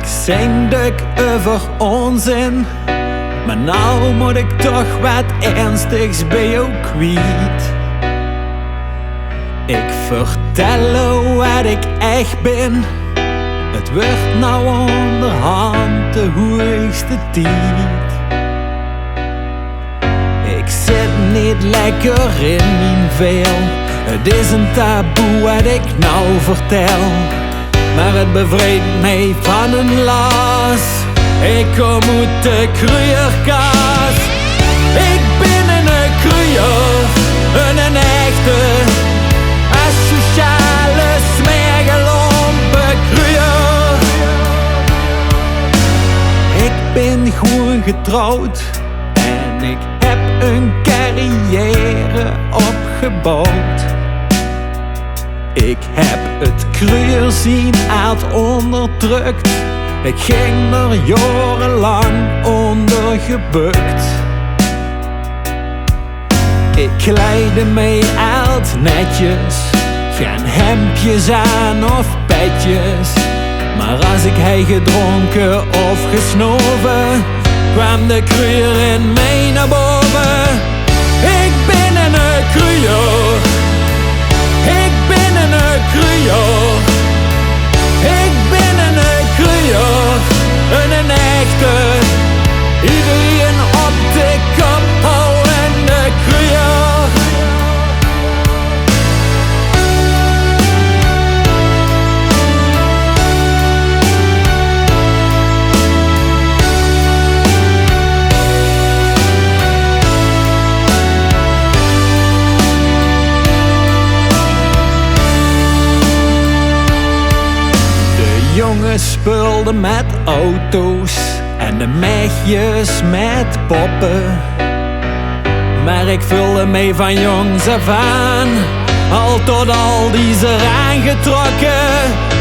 zing dik over onzin, maar nou moet ik toch wat ernstigs bij jou kwijt. Ik vertel wat ik echt ben, het wordt nou onderhand de hoogste tijd. Ik zit niet lekker in mijn vel, het is een taboe wat ik nou vertel, maar het bevrijdt mij van een last. Ik kom uit de kruierkast. Ik ben een kruier, een echte asociale smergelompe kruier. Ik ben gewoon getrouwd en ik heb een carrière opgebouwd. Ik heb het kruierzien aard onderdrukt. Ik ging er jarenlang onder gebukt. Ik kleidde mij altijd netjes, geen hemdjes aan of petjes. Maar als ik hij gedronken of gesnoven, kwam de kruier in mij naar boven. Ik ben een kruier, ik ben een kruier, ik ben een kruier, een echte, iedereen op de kop houdende kruier. Jongens speelden met auto's en de meisjes met poppen. Maar ik vulde mee van jongs af aan, al tot al die ze aangetrokken.